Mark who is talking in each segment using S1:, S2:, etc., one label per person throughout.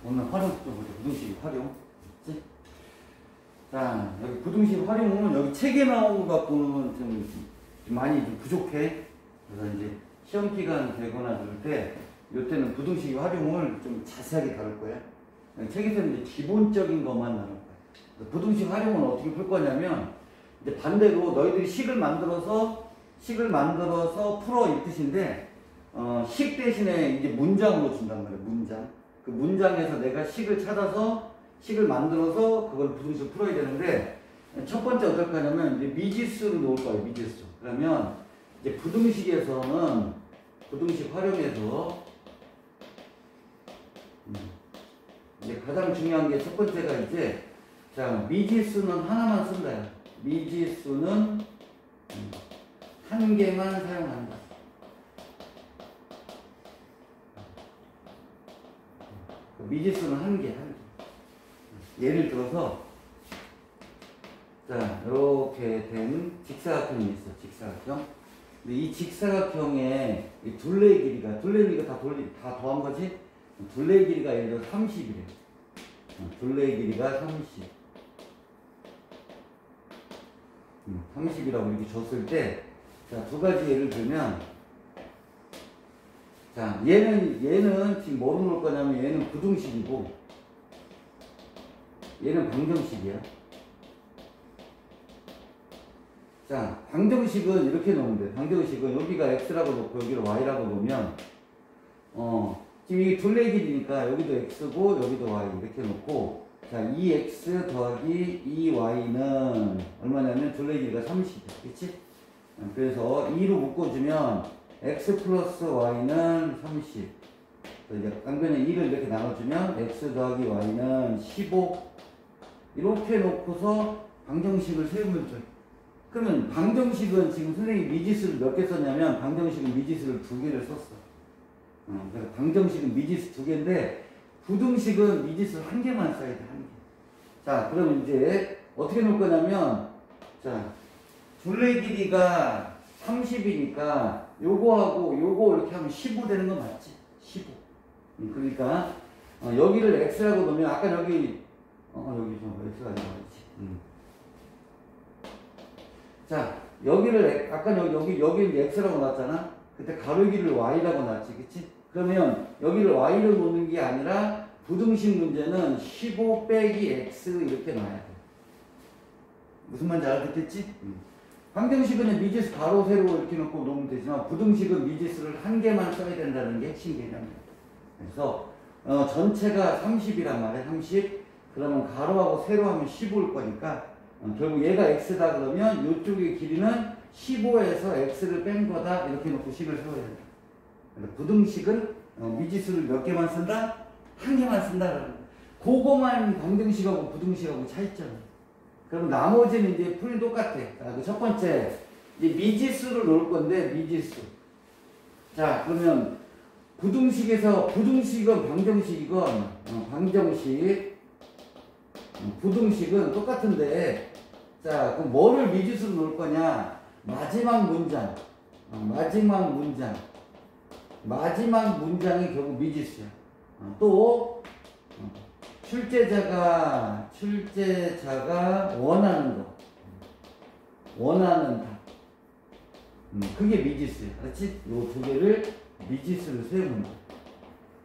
S1: 오늘 활용 좀 보자. 부등식 활용. 그치? 자, 여기 부등식 활용은 여기 책에 나온 것 갖고는 좀 많이 좀 부족해. 그래서 이제 시험 기간 되거나 그럴 때, 이때는 부등식 활용을 좀 자세하게 다룰 거야. 책에서는 이제 기본적인 것만 나눌 거야. 부등식 활용은 어떻게 풀 거냐면, 이제 반대로 너희들이 식을 만들어서 풀어 이 뜻인데, 식 대신에 이제 문장으로 준단 말이야, 문장. 그 문장에서 내가 식을 찾아서 식을 만들어서 그걸 부등식으로 풀어야 되는데, 첫 번째 어떨 거냐면 이제 미지수를 놓을 거예요, 미지수. 그러면 이제 부등식에서는 부등식 활용해서 이제 가장 중요한 게 첫 번째가 이제 자 미지수는 하나만 쓴다. 미지수는 한 개만 사용한다. 미지수는 한 개. 예를 들어서 자 이렇게 된 직사각형이 있어. 직사각형. 근데 이 직사각형의 이 둘레의 길이가 다 더한 거지? 둘레의 길이가 예를 들어 30이래. 둘레의 길이가 30이라고 이렇게 줬을 때, 자, 두 가지 예를 들면, 자, 얘는 지금 뭐로 놓을 거냐면 얘는 부등식이고, 얘는 방정식이야. 자, 방정식은 이렇게 놓으면 돼. 방정식은 여기가 x라고 놓고 여기를 y라고 놓으면, 지금 이게 둘레 길이니까 여기도 x고 여기도 y 이렇게 놓고, 자, 2x 더하기 2y는 얼마냐면 둘레 길이가 30이야. 그치? 그래서 2로 묶어주면 x 플러스 y는 30. 이제 깡변에 2를 이렇게 나눠주면 x 더하기 y는 15. 이렇게 놓고서 방정식을 세우면 돼. 그러면 방정식은 지금 선생님이 미지수를 몇 개 썼냐면 방정식은 미지수를 2개를 썼어. 그래서 방정식은 미지수 2개인데 부등식은 미지수를 1개만 써야 돼. 1개. 자, 그럼 이제 어떻게 놓을 거냐면 자, 둘레 길이가 30이니까 요거하고 요거 이렇게 하면 15 되는 거 맞지? 15. 그러니까 여기를 x라고 놓으면 아까 여기 좀 x가 아니지. 자, 여기를 아까 여기 x라고 놨잖아. 그때 가로 길이를 y라고 놨지, 그치? 그러면 여기를 y를 놓는 게 아니라 부등식 문제는 15 빼기 x 이렇게 놔야 돼. 무슨 말인지 알아듣겠지? 방정식은 미지수 가로 세로 이렇게 놓고 놓으면 되지만 부등식은 미지수를 1개만 써야 된다는 게 핵심 개념이야. 그래서 전체가 30이란 말이야. 30. 그러면 가로하고 세로 하면 15일 거니까 결국 얘가 x다 그러면 이쪽의 길이는 15에서 x를 뺀 거다. 이렇게 놓고 식을 세워야 된다. 그래서 부등식은 미지수를 몇 개만 쓴다? 1개만 쓴다. 그거만 방정식하고 부등식하고 차이점이야. 그럼 나머지는 이제 풀이 똑같아. 자, 그 첫 번째 이제 미지수를 놓을 건데 미지수. 자, 그러면 부등식에서 부등식은 방정식이건 방정식 부등식은 똑같은데 자, 그럼 뭐를 미지수로 놓을 거냐? 마지막 문장이 결국 미지수야. 또 출제자가 원하는 답. 그게 미지수야. 그렇지? 요 두 개를 미지수를 세우는 거야.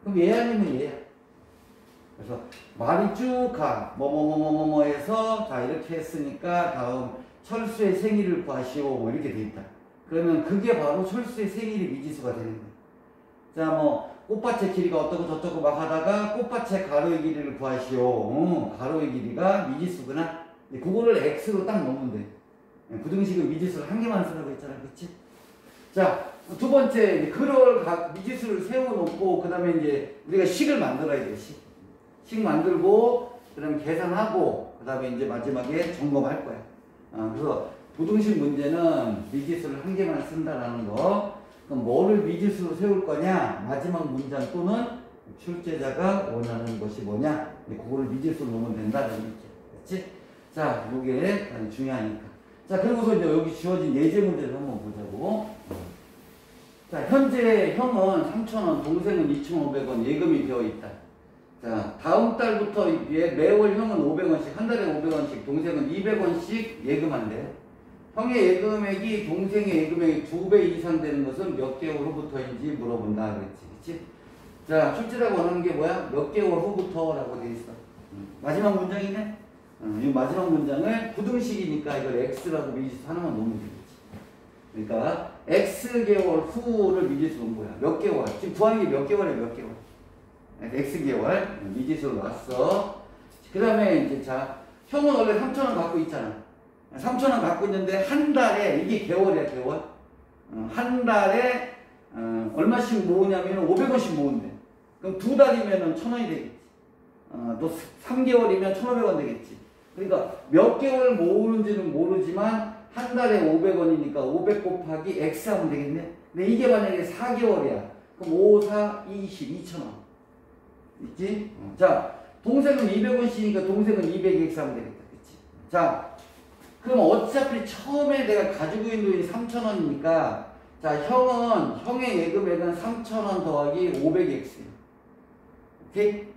S1: 그럼 얘 아니면 얘야. 그래서 말이 쭉 가. 뭐뭐뭐뭐뭐 해서 자 이렇게 했으니까 다음 철수의 생일을 구하시오. 뭐 이렇게 돼 있다. 그러면 그게 바로 철수의 생일이 미지수가 되는 거야. 자, 뭐 꽃밭의 길이가 어떻고 저쩌고 막 하다가 꽃밭의 가로의 길이를 구하시오. 가로의 길이가 미지수구나. 그거를 x로 딱 넣으면 돼. 부등식은 미지수를 1개만 쓰라고 했잖아. 그치? 자, 두 번째, 그걸 미지수를 세워놓고, 그 다음에 이제 우리가 식을 만들어야 돼. 식 만들고, 그 다음에 계산하고, 그 다음에 이제 마지막에 점검할 거야. 그래서 부등식 문제는 미지수를 1개만 쓴다라는 거. 그럼 뭐를 미지수로 세울 거냐? 마지막 문장 또는 출제자가 원하는 것이 뭐냐? 그거를 미지수로 놓으면 된다는 얘기죠. 그렇지? 자, 이게 중요하니까. 자, 그리고서 이제 여기 주어진 예제 문제를 한번 보자고. 자, 현재 형은 3,000원, 동생은 2,500원 예금이 되어 있다. 자, 다음 달부터 매월 형은 500원씩, 한 달에 500원씩, 동생은 200원씩 예금한대요. 형의 예금액이 동생의 예금액이 2배 이상 되는 것은 몇 개월 후부터인지 물어본다 그랬지. 그치? 자, 출제라고 하는 게 뭐야? 몇 개월 후부터라고 돼 있어. 마지막 문장이네? 이 마지막 문장을 부등식이니까 이걸 x라고 미지수 하나만 놓으면 되겠지. 그러니까 x개월 후를 미지수로 놓은 거야. 몇 개월? 지금 구하는 게 몇 개월이야, 몇 개월? x개월 미지수로 놨어. 그 다음에 이제 자, 형은 원래 3,000원 갖고 있잖아. 3,000원 갖고 있는데 한 달에 이게 개월이야, 개월. 한 달에 얼마씩 모으냐면 500원씩 모은대. 그럼 두 달이면 1,000원이 되겠지. 또 3개월이면 1,500원 되겠지. 그러니까 몇 개월 모으는지는 모르지만 한 달에 500원이니까 500 곱하기 x 하면 되겠네. 근데 이게 만약에 4개월이야. 그럼 5, 4, 20, 2,000원. 있지? 자, 동생은 200원씩이니까 동생은 200x 하면 되겠다. 그치? 자, 그럼 어차피 처음에 내가 가지고 있는 돈이 3,000원이니까 자, 형의 예금액은 3,000원 더하기 500x야. 오케이?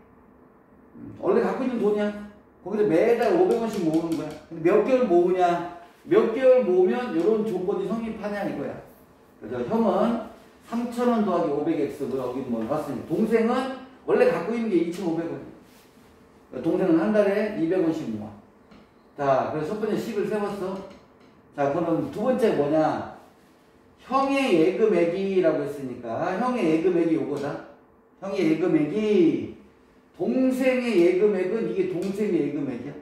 S1: 원래 갖고 있는 돈이야. 거기서 매달 500원씩 모으는 거야. 근데 몇 개월 모으냐? 몇 개월 모으면 이런 조건이 성립하냐 이거야. 그래서 형은 3,000원 더하기 500x로 여기 뭐 봤으니 동생은 원래 갖고 있는 게 2,500원. 동생은 한 달에 200원씩 모아. 자, 그래서 첫 번째 식을 세웠어. 자, 그럼 두 번째 뭐냐? 형의 예금액이라고 했으니까 형의 예금액이 요거다. 형의 예금액이 동생의 예금액은 이게 동생의 예금액이야.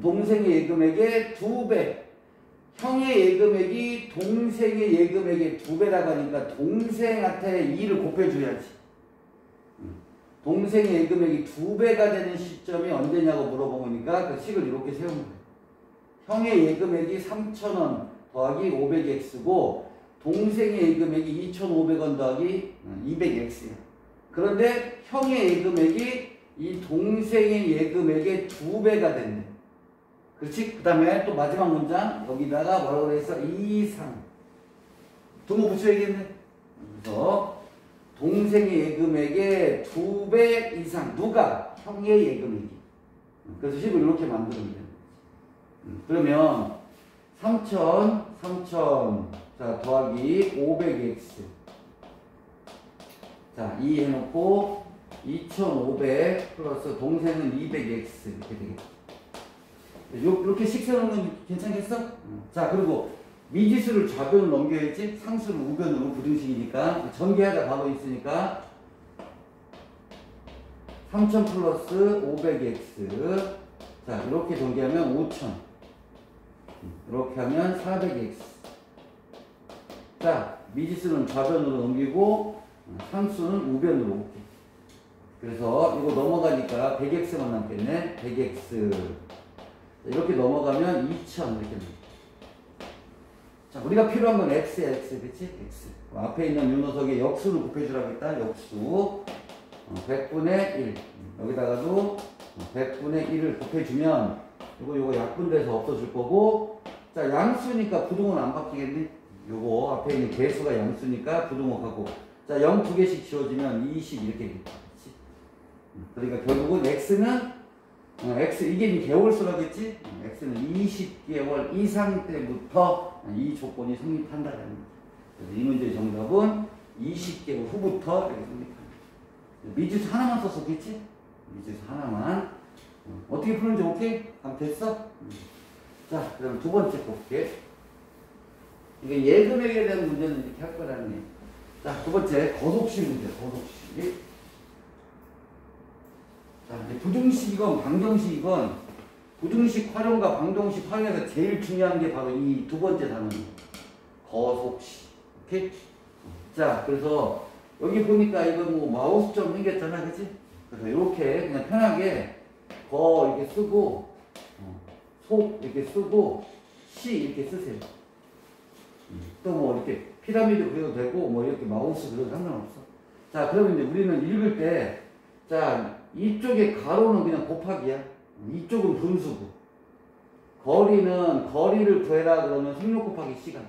S1: 동생의 예금액의 2배. 형의 예금액이 동생의 예금액의 2배라고 하니까 동생한테 2를 곱해줘야지. 동생의 예금액이 2배가 되는 시점이 언제냐고 물어보니까 그 식을 이렇게 세운 거예요. 형의 예금액이 3,000원 더하기 500x고 동생의 예금액이 2,500원 더하기 200x야. 그런데 형의 예금액이 이 동생의 예금액의 2배가 됐네. 그렇지? 그 다음에 또 마지막 문장 여기다가 뭐라고 그랬어? 이상 등호 붙여야겠네. 그래서 동생의 예금액의 2배 이상. 누가? 형의 예금액이. 그래서 식을 이렇게 만들면 돼. 그러면 3,000 자 더하기 500x 자 2 해놓고 2,500 플러스 동생은 200x 이렇게 되겠다. 이렇게 식 세우는 건 괜찮겠어? 자, 그리고 미지수를 좌변으로 넘겨야지. 상수를 우변으로 부등식이니까 전개하다 바로 있으니까 3,000 플러스 500x 자 이렇게 전개하면 5,000 이렇게 하면 400x 자 미지수는 좌변으로 넘기고 상수는 우변으로 올게. 그래서 이거 넘어가니까 100x만 남겠네. 100x 이렇게 넘어가면 2,000 이렇게 됩니다. 자, 우리가 필요한 건 x야, x. 그치? x. 앞에 있는 요 녀석의 역수를 곱해주라고 했다. 역수. 100분의 1. 여기다가도 100분의 1을 곱해주면, 요거 약분돼서 없어질 거고, 자, 양수니까 부등호는 안 바뀌겠네? 요거 앞에 있는 개수가 양수니까 부등호하고, 자, 0 2개씩 지워지면 20 이렇게 되겠다. 그치? 그러니까 결국은 x는 x 이게 이제 개월수라겠지? x는 20개월 이상 때부터 이 조건이 성립한다는 거죠. 그래서 이 문제의 정답은 20개월 후부터 이렇게 성립한다. 미지수 하나만 썼었겠지? 미지수 하나만. 어떻게 푸는지 오케이? 그럼 됐어? 자, 그럼 두 번째 볼게. 이게 예금액에 대한 문제는 이렇게 할 거라는 게. 자, 두 번째 거속식 문제. 거속식. 자, 이제 부등식이건 방정식이건 부등식 활용과 방정식 활용에서 제일 중요한 게 바로 이 두 번째 단어입니다. 거속식. 오케이? 자, 그래서 여기 보니까 이거 뭐 마우스점 생겼잖아, 그치? 그래서 이렇게 그냥 편하게 거 이렇게 쓰고 속 이렇게 쓰고 시 이렇게 쓰세요. 또 뭐 이렇게 피라미드 그려도 되고 뭐 이렇게 마우스 그려도 상관없어. 자, 그러면 이제 우리는 읽을 때 자, 이쪽에 가로는 그냥 곱하기야. 이쪽은 분수고. 거리를 구해라 그러면 속력 곱하기 시간.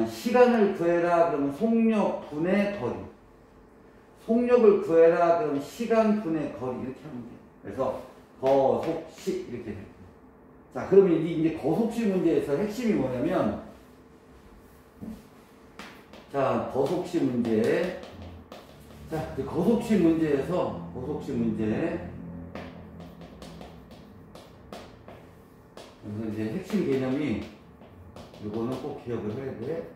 S1: 시간을 구해라 그러면 속력 분의 거리. 속력을 구해라. 그럼 시간 분의 거리 이렇게 하면 돼. 그래서 거속식 이렇게 돼. 자, 그러면 이제 거속식 문제에서 핵심이 뭐냐면, 자, 거속식 문제. 자, 거속식 문제에서 거속식 문제. 그래서 이제 핵심 개념이 이거는 꼭 기억을 해야 돼.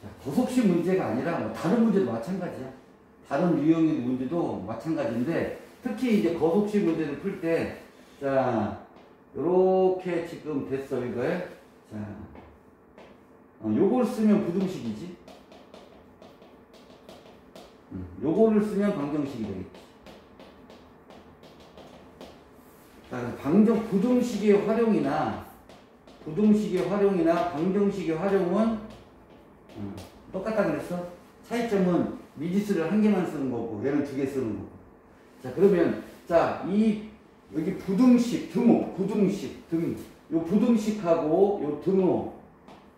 S1: 자, 거속식 문제가 아니라 뭐 다른 문제도 마찬가지야. 다른 유형의 문제도 마찬가지인데 특히 이제 거속식 문제를 풀 때 자, 요렇게 지금 됐어 이거에. 자, 요걸 쓰면 부등식이지. 요거를 쓰면 방정식이 되겠지. 자, 부등식의 활용이나 방정식의 활용은 똑같다 그랬어. 차이점은 미지수를 한 개만 쓰는 거고 얘는 두 개 쓰는 거고. 자, 그러면 자, 여기 부등식 등호, 요 부등식하고 요 등호.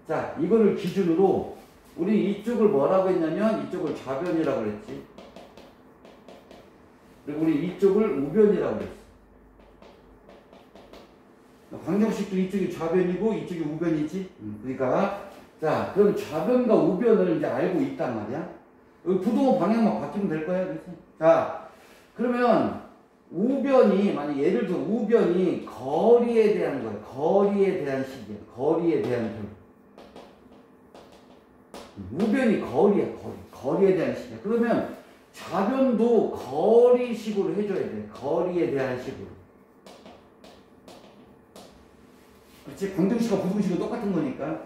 S1: 자, 이거를 기준으로 우리 이쪽을 뭐라고 했냐면 이쪽을 좌변이라고 그랬지. 그리고 우리 이쪽을 우변이라고 그랬어. 방정식도 이쪽이 좌변이고 이쪽이 우변이지. 그러니까 자, 그럼 좌변과 우변을 이제 알고 있단 말이야. 여기 부등호 방향만 바뀌면 될 거야. 그렇지? 자, 그러면 우변이 만약 예를 들어 우변이 거리에 대한 거야. 거리에 대한 식이야. 거리에 대한 거. 우변이 거리야. 거리에 대한 식이야. 그러면 좌변도 거리식으로 해줘야 돼. 거리에 대한 식으로. 그렇지? 방정식과 부등식은 똑같은 거니까.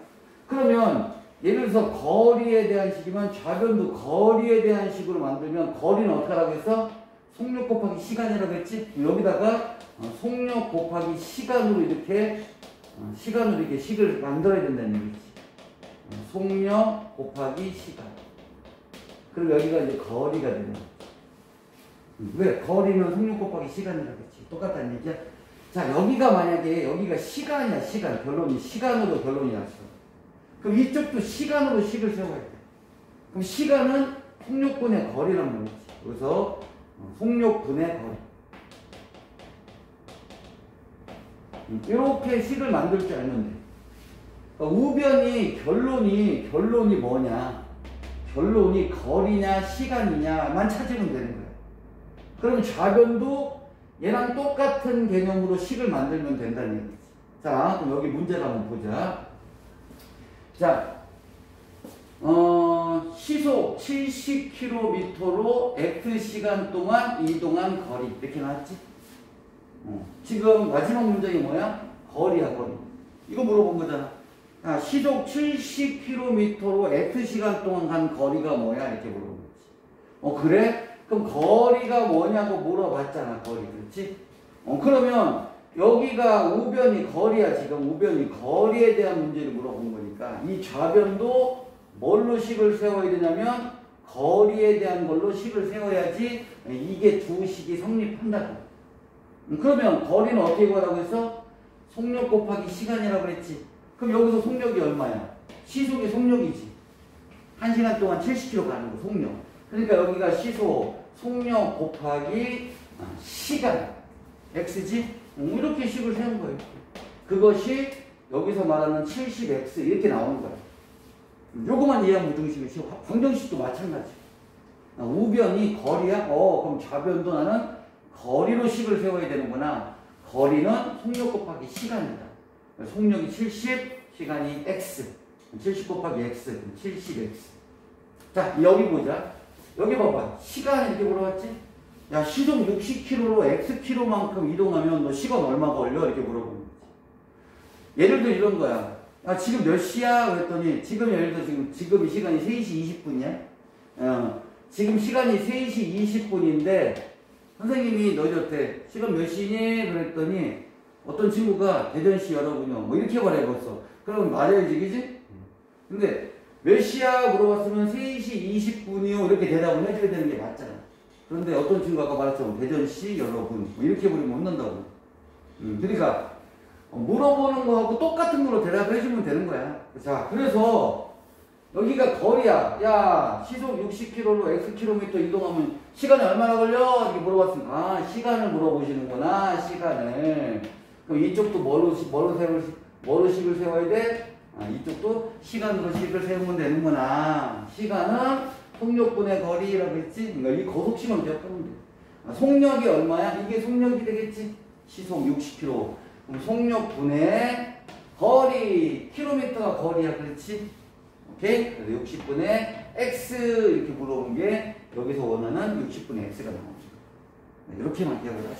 S1: 그러면 예를 들어서 거리에 대한 식이면 좌변도 거리에 대한 식으로 만들면 거리는 어떻게 하라고 했어? 속력 곱하기 시간이라고 했지? 여기다가 속력 곱하기 시간으로 이렇게 식을 만들어야 된다는 얘기지. 속력 곱하기 시간. 그리고 여기가 이제 거리가 되는 거지. 왜? 거리는 속력 곱하기 시간이라고 했지. 똑같다는 얘기야. 자, 여기가 만약에 여기가 시간이야. 시간. 결론이 시간으로 결론이 났어. 그럼 이쪽도 시간으로 식을 세워야 돼. 그럼 시간은 속력분의 거리란 말이지. 그래서 속력분의 거리. 이렇게 식을 만들 줄 알면 돼. 그러니까 우변이 결론이 뭐냐? 결론이 거리냐 시간이냐만 찾으면 되는 거야. 그럼 좌변도 얘랑 똑같은 개념으로 식을 만들면 된다는 얘기지. 자, 그럼 여기 문제를 한번 보자. 자, 시속 70km로 X시간 동안 이동한 거리. 이렇게 나왔지? 지금 마지막 문장이 뭐야? 거리야, 거리. 이거 물어본 거잖아. 아, 시속 70km로 X시간 동안 간 거리가 뭐야? 이렇게 물어본 거지. 그래? 그럼 거리가 뭐냐고 물어봤잖아, 거리. 그렇지? 그러면 여기가 우변이 거리야. 지금 우변이 거리에 대한 문제를 물어본 거니까 이 좌변도 뭘로 식을 세워야 되냐면 거리에 대한 걸로 식을 세워야지 이게 두 식이 성립한다고. 그러면 거리는 어떻게 구하라고 했어? 속력 곱하기 시간이라고 그랬지. 그럼 여기서 속력이 얼마야? 시속이 속력이지. 1시간 동안 70km 가는 거 속력. 그러니까 여기가 속력 곱하기 시간 x지? 이렇게 식을 세운 거예요. 그것이 여기서 말하는 70x 이렇게 나오는 거야. 요거만 이해하면 우등식이 쉬워. 방정식도 마찬가지. 우변이 거리야? 그럼 좌변도 나는 거리로 식을 세워야 되는구나. 거리는 속력 곱하기 시간이다. 속력이 70, 시간이 x. 70 곱하기 x, 70x. 자, 여기 보자. 여기 봐봐. 시간 이렇게 물어봤지? 야, 시속 60km로 xkm만큼 이동하면 너 시간 얼마 걸려? 이렇게 물어보는 거지. 예를 들어 이런 거야. 야, 지금 몇 시야? 그랬더니 지금 예를 들어 지금 이 시간이 3시 20분이야? 지금 시간이 3시 20분인데 선생님이 너희들한테 시간 몇 시니? 그랬더니 어떤 친구가 대전시 여러분이요. 뭐 이렇게 말해봤어. 그러면 말해야지, 그지? 근데 몇 시야? 물어봤으면 3시 20분이요. 이렇게 대답을 해줘야 되는 게 맞잖아. 그런데 어떤 친구가 아까 말했지만 대전시 여러분 뭐 이렇게 부르면 못 난다고. 그러니까 물어보는 거하고 똑같은 걸로 대답을 해주면 되는 거야. 자, 그래서 여기가 거리야. 야, 시속 60km로 Xkm 이동하면 시간이 얼마나 걸려? 이렇게 물어봤으니까. 아, 시간을 물어보시는구나. 시간을. 그럼 이쪽도 뭐로 식을 세워야 돼? 아, 이쪽도 시간으로 식을 세우면 되는구나. 시간은 속력분의 거리라고 했지? 그러니까 이 거속식만 기억하면 돼. 아, 속력이 얼마야? 이게 속력이 되겠지? 시속 60km. 그럼 속력분의 거리, 킬로미터가 거리야. 그렇지? 오케이? 그래서 60분의 x 이렇게 물어본 게 여기서 원하는 60분의 x가 나옵니다. 이렇게만 기억을 하자.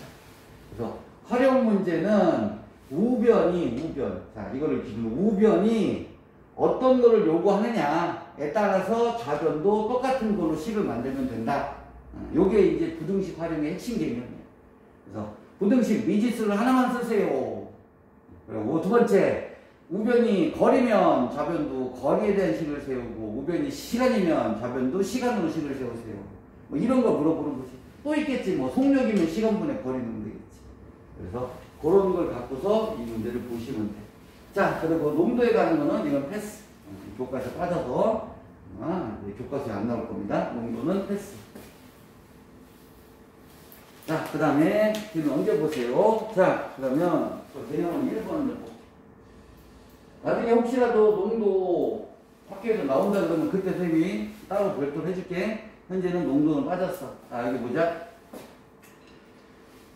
S1: 그래서 활용 문제는 우변. 자, 이거를 기준으로 우변이 어떤 거를 요구하느냐에 따라서 좌변도 똑같은 걸로 식을 만들면 된다. 요게 이제 부등식 활용의 핵심 개념이에요. 그래서 부등식 미지수를 하나만 쓰세요. 그리고 두 번째, 우변이 거리면 좌변도 거리에 대한 식을 세우고, 우변이 시간이면 좌변도 시간으로 식을 세우세요. 뭐 이런 거 물어보는 거지. 또 있겠지. 뭐 속력이면 시간분의 거리는 되겠지. 그래서 그런 걸 갖고서 이 문제를 보시면 돼. 자, 그리고 농도에 가는 거는 이건 패스. 교과서 빠져서 교과서에 안 나올 겁니다. 농도는 패스. 자, 그 다음에 뒤로 넘겨보세요. 자, 그러면 개념은 1번을 볼게요. 나중에 혹시라도 농도 학교에서 나온다 그러면 그때 선생님이 따로 별도로 해줄게. 현재는 농도는 빠졌어. 자, 여기 보자.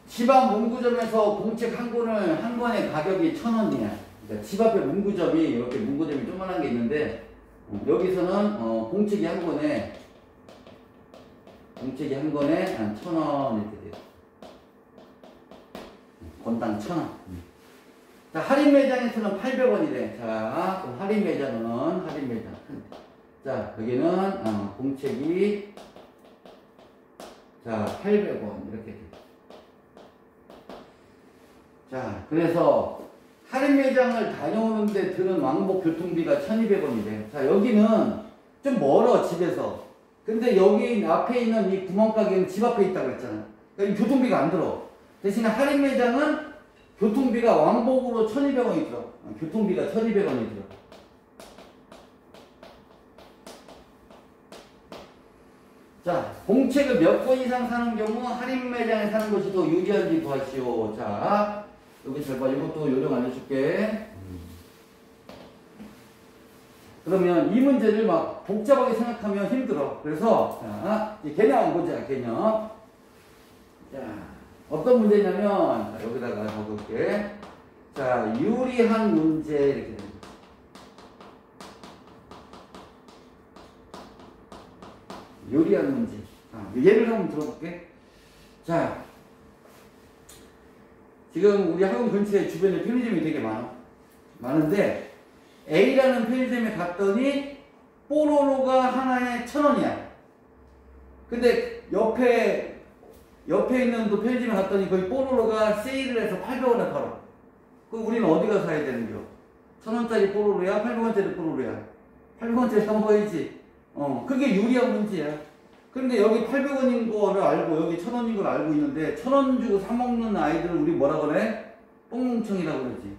S1: 집 앞 문구점에서 공책 한 권의 가격이 1,000원이야. 그러니까 집 앞에 문구점이 이렇게 문구점이 조그만한 게 있는데 여기서는 공책이 한 권에 한 1,000원 이렇게 돼요. 권당 1,000원. 자, 할인 매장에서는 800원이래. 자, 그럼 할인 매장. 자, 여기는 공책이 자 800원 이렇게 돼요. 자, 그래서 할인 매장을 다녀오는데 드는 왕복 교통비가 1,200원이래. 자, 여기는 좀 멀어, 집에서. 근데 여기 앞에 있는 이 구멍가게는 집 앞에 있다고 했잖아. 그러니까 교통비가 안 들어. 대신에 할인 매장은 교통비가 왕복으로 1,200원이 들어. 교통비가 1,200원이 들어. 자, 공책을 몇 권 이상 사는 경우 할인 매장에 사는 것이 더 유리한지 구하시오. 자, 여기 잘 봐. 이것도 요령 알려줄게. 그러면 이 문제를 막 복잡하게 생각하면 힘들어. 그래서 자, 이제 개념 보자. 개념. 자, 어떤 문제냐면 자, 여기다가 적을게. 자, 유리한 문제 이렇게 됩니다. 유리한 문제. 예를 한번 들어볼게. 자, 지금 우리 학원 근처에 주변에 편의점이 되게 많은데 A라는 편의점에 갔더니 뽀로로가 하나에 1,000원이야. 근데 옆에 있는 또 편의점에 갔더니 거기 뽀로로가 세일을 해서 800원에 팔아. 그럼 우리는 어디 가서 사야 되는겨? 1,000원짜리 뽀로로야? 800원짜리 뽀로로야? 800원짜리 사 먹어야지. 그게 유리한 문제야. 그런데 여기 800원인 거를 알고 여기 1,000원인 걸 알고 있는데 1,000원 주고 사 먹는 아이들을 우리 뭐라 그래? 똥멍청이라고 그러지.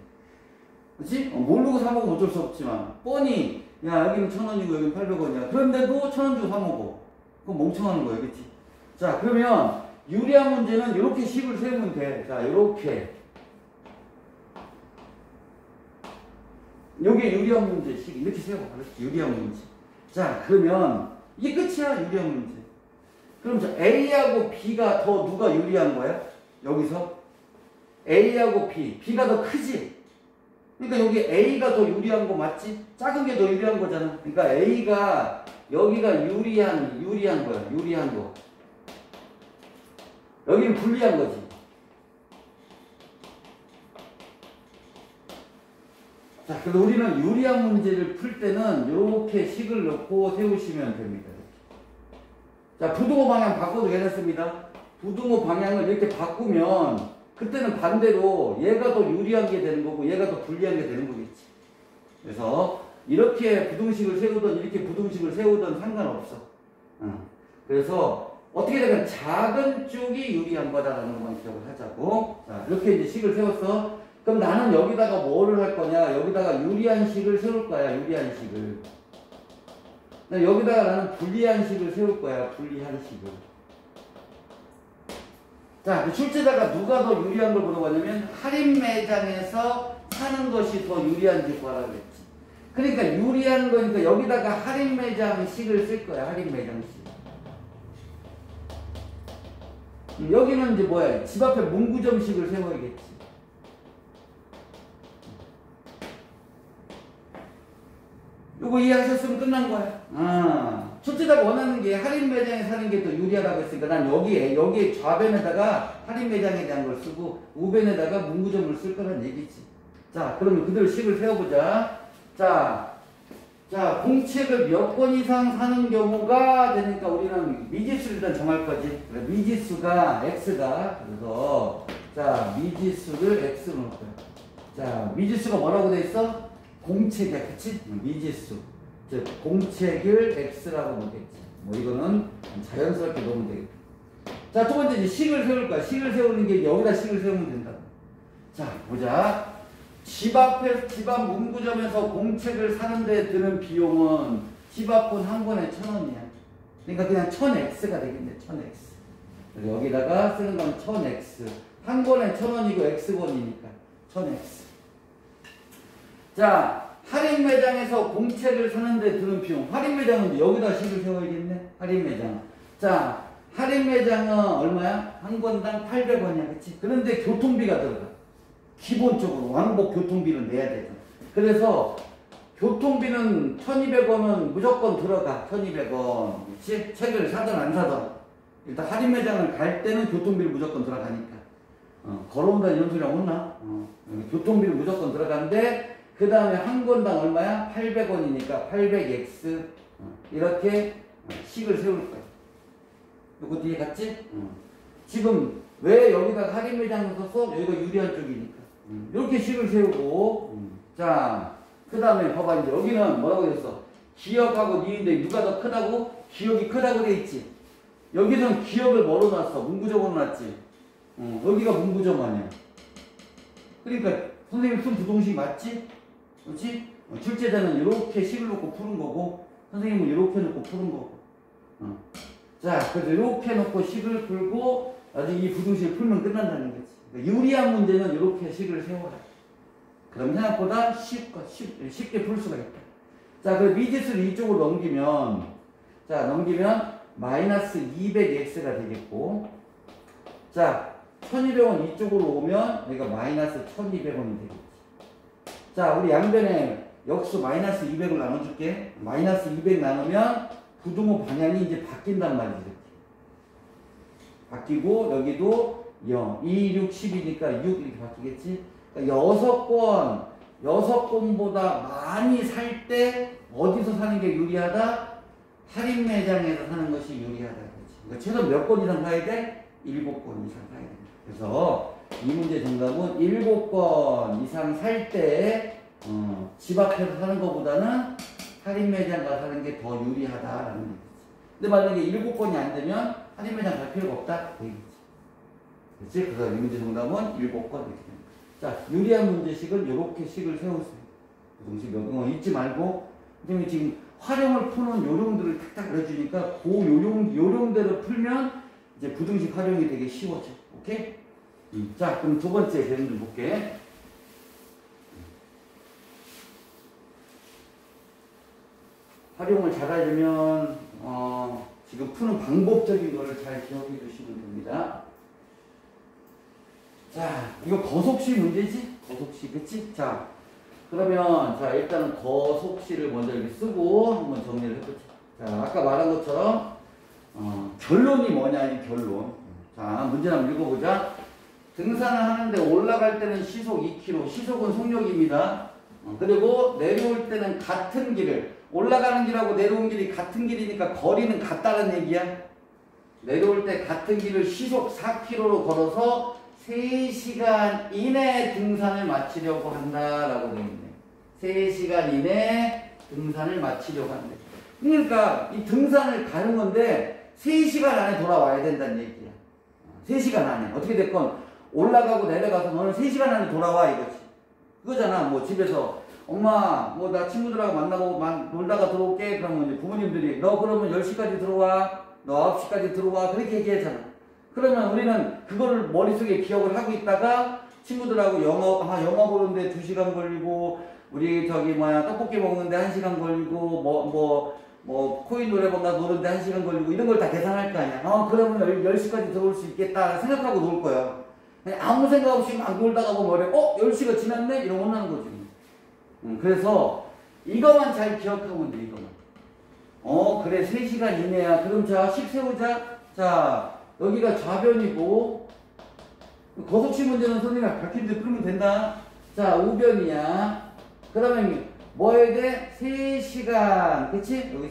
S1: 그렇지? 모르고 사 먹으면 어쩔 수 없지만 뻔히 야 여기는 1,000원이고 여기는 800원이야. 그런데도 1,000원 주고 사 먹어. 그건 멍청하는 거야. 그렇지? 자, 그러면 유리한 문제는 이렇게 식을 세우면 돼. 자, 이렇게. 요게 유리한 문제식 이렇게 세워. 그렇지? 유리한 문제. 자, 그러면 이게 끝이야. 유리한 문제. 그럼 저 A하고 B가 더 누가 유리한 거야? 여기서 A하고 B가 더 크지? 그러니까 여기 A가 더 유리한 거 맞지? 작은 게 더 유리한 거잖아. 그러니까 A가 여기가 유리한 거야. 유리한 거. 여기는 불리한 거지. 자, 그래서 우리는 유리한 문제를 풀 때는 이렇게 식을 넣고 세우시면 됩니다. 자, 부등호 방향 바꿔도 괜찮습니다. 부등호 방향을 이렇게 바꾸면 그때는 반대로 얘가 더 유리한 게 되는 거고 얘가 더 불리한 게 되는 거겠지. 그래서 이렇게 부등식을 세우든 이렇게 부등식을 세우든 상관없어. 그래서 어떻게 되면 작은 쪽이 유리한 거다라는 것만 기억을 하자고. 자, 이렇게 이제 식을 세웠어. 그럼 나는 여기다가 뭐를 할 거냐? 여기다가 유리한 식을 세울 거야. 유리한 식을. 여기다가 나는 불리한 식을 세울 거야. 불리한 식을. 자, 출제자가 누가 더 유리한 걸 물어봤냐면 할인 매장에서 사는 것이 더 유리한지 구하라고 했지. 그러니까 유리한 거니까 여기다가 할인 매장 식을 쓸 거야. 할인 매장 식. 여기는 이제 뭐야? 집 앞에 문구점식을 세워야겠지. 요거 이해하셨으면 끝난 거야. 출제자가 원하는 게 할인 매장에 사는 게 더 유리하다고 했으니까 난 여기에 좌변에다가 할인 매장에 대한 걸 쓰고 우변에다가 문구점을 쓸 거란 얘기지. 자, 그러면 그대로 식을 세워보자. 자, 공책을 몇 권 이상 사는 경우가 되니까 우리는 미지수를 일단 정할 거지. 그래, 미지수가 x다. 그래서 자, 미지수를 x로 놓을 거야. 자, 미지수가 뭐라고 돼 있어? 공책이야, 그치? 미지수. 즉, 공책을 x라고 놓겠지. 뭐 이거는 자연스럽게 놓으면 되겠다. 자, 두 번째 이제 식을 세울 거야. 식을 세우는 게 여기다 식을 세우면 된다. 자, 보자. 집 앞 문구점에서 공책을 사는데 드는 비용은 집 앞은 한 권에 1,000원이야. 그러니까 그냥 1000x가 되겠네. 1000x. 여기다가 쓰는 건 1000x. 한 권에 1,000원이고 x권이니까 1000x. 자, 할인 매장에서 공책을 사는데 드는 비용. 할인 매장은 여기다 식을 세워야겠네. 할인 매장. 자, 할인 매장은 얼마야? 한 권당 800원이야. 그치? 그런데 교통비가 들어가. 기본적으로 왕복 교통비는 내야 되잖아. 그래서 교통비는 1200원은 무조건 들어가. 1200원. 그치? 책을 사든 안 사든. 일단 할인 매장을 갈 때는 교통비를 무조건 들어가니까. 걸어온다 이런 소리 없나? 교통비를 무조건 들어가는데 그 다음에 한 권당 얼마야? 800원이니까 800x 이렇게 식을 세울 거야. 이거 뒤에 갔지? 지금 왜 여기다 할인 매장을 썼어? 여기가 유리한 쪽이니까. 이렇게 식을 세우고 자, 그 다음에 봐봐. 이제 여기는 뭐라고 했어? 기억하고 니인데 누가 더 크다고? 기억이 크다고 돼 있지. 여기는 기억을 뭐로 놨어? 문구점으로 놨지. 여기가 문구점 아니야. 그러니까 선생님 쓴 부동식 맞지? 그렇지? 출제자는 이렇게 식을 놓고 푸는 거고 선생님은 이렇게 놓고 푸는 거고. 자, 그래서 이렇게 놓고 식을 풀고 나중에 이 부동식을 풀면 끝난다는 거지. 그러니까 유리한 문제는 이렇게 식을 세워라. 그럼 생각보다 쉽게 풀 수가 있다. 자, 그 미지수를 이쪽으로 넘기면 마이너스 200x가 되겠고, 자, 1200원 이쪽으로 오면 여기가 마이너스 1200원이 되겠지. 자, 우리 양변에 역수 마이너스 200을 나눠줄게. 마이너스 200 나누면 부등호 방향이 이제 바뀐단 말이지. 이렇게. 바뀌고 여기도 0, 2, 6, 10이니까 6 이렇게 바뀌겠지. 그러니까 6권보다 많이 살 때 어디서 사는 게 유리하다? 할인 매장에서 사는 것이 유리하다. 그러니까 최소 몇 권 이상 사야 돼? 7권 이상 사야 돼. 그래서 이 문제 정답은 7권 이상 살 때 집 앞에서 사는 것보다는 할인 매장 가서 사는 게 더 유리하다라는 얘기지. 근데 만약에 7권이 안 되면 할인 매장 갈 필요가 없다. 그 얘기지. 그렇지? 그래서 이 문제 정답은 7권 이렇게 됩니다. 자, 유리한 문제식은 이렇게 식을 세우세요. 부동식 잊지 말고 선생님이 지금 활용을 푸는 요령들을 탁탁 알려주니까 그 요령대로 풀면 이제 부등식 활용이 되게 쉬워져. 오케이? 자, 그럼 두 번째 계산 좀 볼게. 활용을 잘하려면 지금 푸는 방법적인 거를 잘 기억해 주시면 됩니다. 자, 이거 거속시 문제지? 거속시, 그치? 자, 그러면 자, 일단은 거속시를 먼저 이렇게 쓰고 한번 정리를 해보자. 자, 아까 말한 것처럼 결론이 뭐냐, 이 결론. 자, 문제 한번 읽어보자. 등산을 하는데 올라갈 때는 시속 2km, 시속은 속력입니다. 그리고 내려올 때는 같은 길을, 올라가는 길하고 내려온 길이 같은 길이니까 거리는 같다는 얘기야. 내려올 때 같은 길을 시속 4km로 걸어서 3시간 이내에 등산을 마치려고 한다라고 되어 있네. 3시간 이내에 등산을 마치려고 한대. 그러니까 이 등산을 가는 건데 3시간 안에 돌아와야 된다는 얘기야. 3시간 안에. 어떻게 됐건 올라가고 내려가서 너는 3시간 안에 돌아와 이거지. 그거잖아. 뭐 집에서 엄마, 뭐, 나 친구들하고 만나고, 놀다가 들어올게. 그러면 이제 부모님들이, 너 그러면 10시까지 들어와. 너 9시까지 들어와. 그렇게 얘기하잖아. 그러면 우리는 그걸 머릿속에 기억을 하고 있다가 친구들하고 영화 보는데 2시간 걸리고, 우리 떡볶이 먹는데 1시간 걸리고, 코인 노래방 가서 노는데 1시간 걸리고, 이런 걸 다 계산할 거 아니야. 그러면 10시까지 들어올 수 있겠다 생각하고 놀 거야. 그냥 아무 생각 없이 막 놀다가 보면 10시가 지났네? 이러고 혼나는 거지. 그래서 이거만 잘 기억하면 돼, 이거만. 그래, 3시간 이내야. 그럼 자, 식 세우자. 자, 여기가 좌변이고, 거속시 문제는 선생님이 밝힌 데 풀면 된다. 자, 우변이야. 그러면 뭐 해야 돼? 3시간. 그치? 여기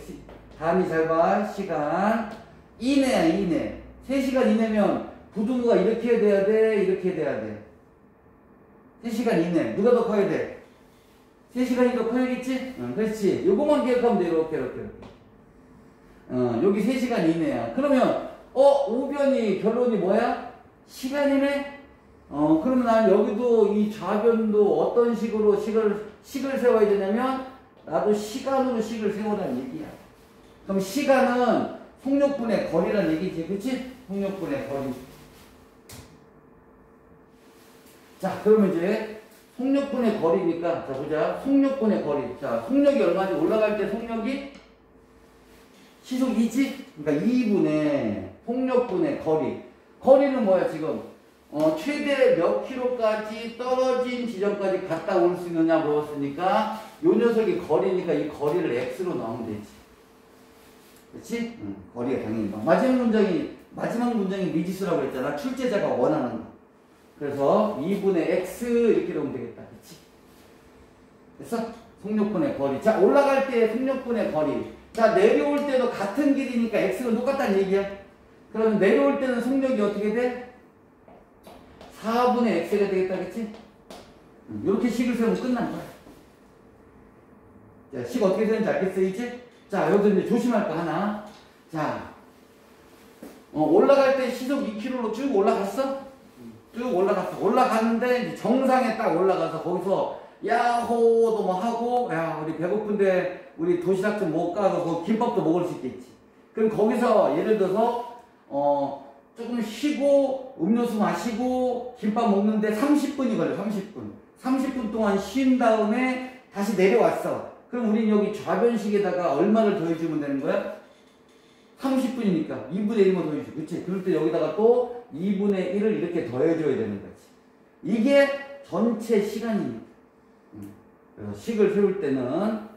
S1: 단위 잘 봐. 시간. 이내야, 이내. 3시간 이내면 부등호가 이렇게 돼야 돼? 이렇게 돼야 돼? 3시간 이내. 누가 더 커야 돼? 3시간이 더 커야겠지? 그렇지. 요거만 기억하면 돼. 이렇게. 여기 3시간 이내야. 그러면, 우변이, 결론이 뭐야? 시간이네? 그러면 난 여기도 이 좌변도 어떤 식으로 식을 세워야 되냐면, 나도 시간으로 식을 세우라는 얘기야. 그럼 시간은 속력분의 거리라는 얘기지. 그치? 속력분의 거리. 자, 그러면 이제, 속력분의 거리니까, 자, 보자. 속력분의 거리. 자, 속력이 얼마지? 올라갈 때 속력이 시속 2지? 그러니까 2분의 속력분의 거리. 거리는 뭐야, 지금? 최대 몇 킬로까지 떨어진 지점까지 갔다 올 수 있느냐 물었으니까, 요 녀석이 거리니까 이 거리를 x로 넣으면 되지. 그렇지? 거리가 당연히 나와. 마지막 문장이 미지수라고 했잖아. 출제자가 원하는 거. 그래서 2분의 x 이렇게 넣으면 되겠다. 그치? 됐어? 속력분의 거리. 자, 올라갈 때 속력분의 거리. 자, 내려올 때도 같은 길이니까 x는 똑같다는 얘기야. 그러면 내려올 때는 속력이 어떻게 돼? 4분의 x가 되겠다. 그치? 이렇게 식을 세우면 끝난 거야. 자, 식 어떻게 되는지 알겠어, 이제? 자, 여기서 이제 조심할 거 하나. 자, 올라갈 때 시속 2km로 쭉 올라갔어? 쭉 올라갔어. 올라갔는데 이제 정상에 딱 올라가서 거기서 야호도 뭐 하고, 야, 우리 배고픈데 우리 도시락 좀 먹을까 하고 뭐 김밥도 먹을 수 있겠지. 그럼 거기서 예를 들어서 조금 쉬고 음료수 마시고 김밥 먹는데 30분이 걸려. 30분 동안 쉰 다음에 다시 내려왔어. 그럼 우린 여기 좌변식에다가 얼마를 더해주면 되는 거야? 30분이니까 2분의 1만 더해주죠. 그치? 그럴 때 여기다가 또 2분의 1을 이렇게 더해줘야 되는 거지. 이게 전체 시간이니까. 그래서 식을 세울 때는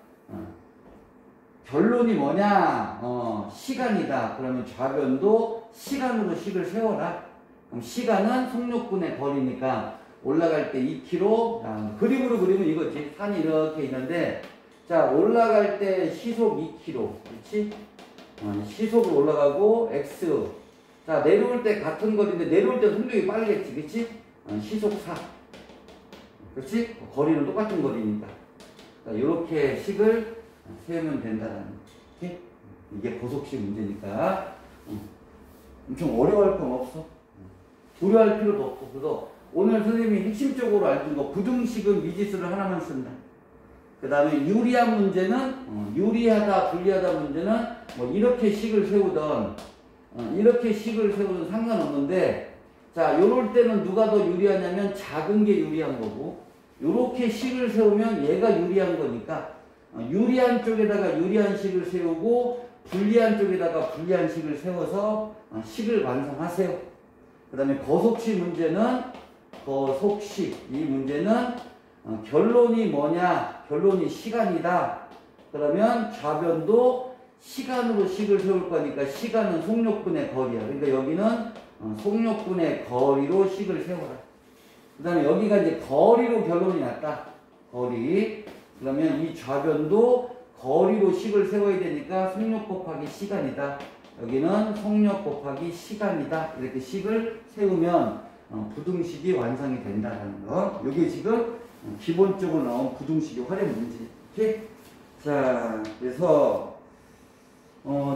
S1: 결론이 뭐냐? 시간이다. 그러면 좌변도 시간으로 식을 세워라. 그럼 시간은 속력분의 거리니까 올라갈 때 2km. 그림으로 그리면 이거지. 산이 이렇게 있는데, 자, 올라갈 때 시속 2km. 그렇지? 시속으로 올라가고 x. 자, 내려올 때 같은 거리인데 내려올 때 속력이 빠르겠지. 그렇지? 시속 4. 그렇지? 거리는 똑같은 거리니까. 이렇게 식을 세우면 된다는 거. 이게 고속식 문제니까 엄청 어려워할 건 없어. 두려워할 필요도 없고. 그래서 오늘 선생님이 핵심적으로 알려준 거, 부등식은 미지수를 하나만 쓴다. 그 다음에 유리한 문제는 유리하다 불리하다 문제는 뭐 이렇게 식을 세우던 이렇게 식을 세우든 상관없는데, 자, 요럴 때는 누가 더 유리하냐면 작은 게 유리한 거고, 요렇게 식을 세우면 얘가 유리한 거니까 유리한 쪽에다가 유리한 식을 세우고 불리한 쪽에다가 불리한 식을 세워서 식을 완성하세요. 그 다음에 거속식 문제는 거속식, 이 문제는 결론이 뭐냐? 결론이 시간이다. 그러면 좌변도 시간으로 식을 세울 거니까 시간은 속력분의 거리야. 그러니까 여기는 속력분의 거리로 식을 세워라. 그 다음에 여기가 이제 거리로 결론이 났다. 거리. 그러면 이 좌변도 거리로 식을 세워야 되니까 속력 곱하기 시간이다. 여기는 속력 곱하기 시간이다. 이렇게 식을 세우면 부등식이 완성이 된다는 거. 이게 지금 기본적으로 나온 부등식의 활용 문제. 이렇게. 자, 그래서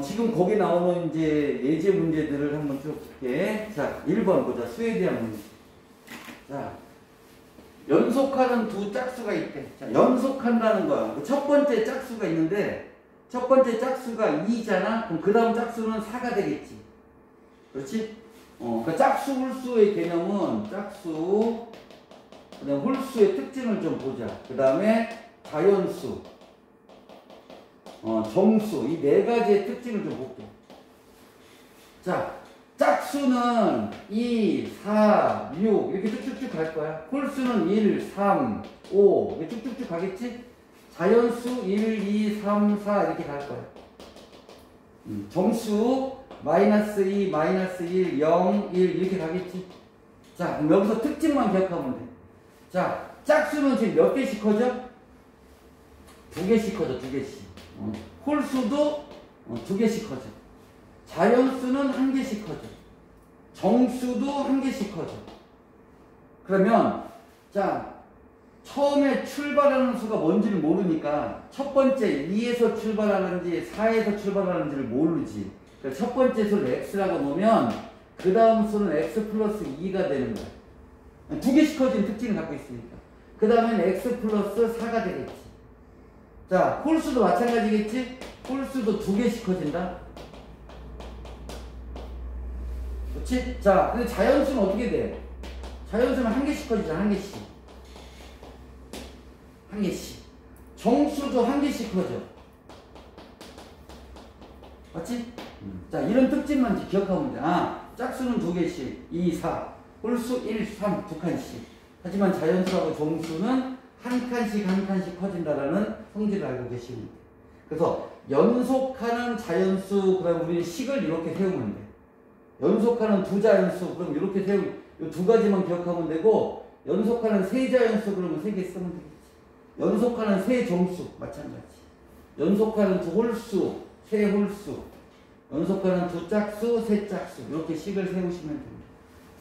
S1: 지금 거기 나오는 이제 예제 문제들을 한번 쭉 볼게. 자, 1번 보자. 수에 대한 문제. 자, 연속하는 두 짝수가 있대. 자, 연속한다는 거야. 첫 번째 짝수가 있는데, 첫 번째 짝수가 2잖아? 그럼 그 다음 짝수는 4가 되겠지. 그렇지? 그 짝수, 홀수의 개념은 짝수, 그 다음 홀수의 특징을 좀 보자. 그 다음에 자연수, 정수, 이 네 가지의 특징을 좀 볼게. 자, 짝수는 2, 4, 6 이렇게 쭉쭉쭉 갈 거야. 홀수는 1, 3, 5 이렇게 쭉쭉쭉 가겠지? 자연수 1, 2, 3, 4 이렇게 갈 거야. 정수 마이너스 2, 마이너스 1, 0, 1 이렇게 가겠지? 자, 그럼 여기서 특징만 기억하면 돼. 자, 짝수는 지금 몇 개씩 커져? 2개씩 커져, 2개씩. 홀수도 2개씩 커져. 자연수는 1개씩 커져. 정수도 1개씩 커져. 그러면 자, 처음에 출발하는 수가 뭔지를 모르니까 첫 번째 2에서 출발하는지 4에서 출발하는지를 모르지. 그러니까 첫 번째 수를 x라고 놓으면 그 다음 수는 x 플러스 2가 되는 거야. 2개씩 커진 특징을 갖고 있으니까. 그 다음엔 x 플러스 4가 되겠지. 자, 홀수도 마찬가지겠지? 홀수도 2개씩 커진다. 그렇지? 자, 근데 자연수는 어떻게 돼? 자연수는 1개씩 커지잖아, 1개씩. 1개씩. 정수도 1개씩 커져. 맞지? 자, 이런 특징만 기억하면 돼. 아, 짝수는 2개씩, 2, 4. 홀수 1, 3, 2칸씩. 하지만 자연수하고 정수는 한 칸씩 커진다라는 성질을 알고 계시면 돼. 그래서 연속하는 자연수, 그럼 우리는 식을 이렇게 세우면 돼. 연속하는 두 자연수, 그럼 이렇게 세우면, 이 두 가지만 기억하면 되고, 연속하는 세 자연수, 그러면 3개 쓰면 되겠지. 연속하는 세 정수, 마찬가지. 연속하는 두 홀수, 세 홀수. 연속하는 두 짝수, 세 짝수. 이렇게 식을 세우시면 됩니다.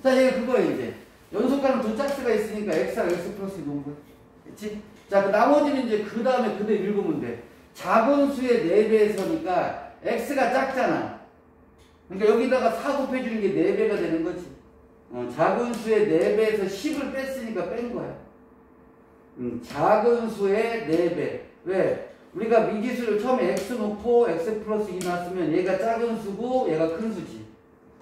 S1: 자, 얘가 그거예요, 이제. 연속하는 두 짝수가 있으니까 x랑 x 플러스 놓은 거야. 그치? 자, 그 나머지는 이제 그 다음에 그대로 읽으면 돼. 작은 수의 4배에서니까 x가 작잖아. 그러니까 여기다가 4 곱해주는 게 4배가 되는 거지. 작은 수의 4배에서 10을 뺐으니까 뺀 거야. 작은 수의 4배. 왜? 우리가 미지수를 처음에 x 놓고 x 플러스 2 놨으면 얘가 작은 수고 얘가 큰 수지.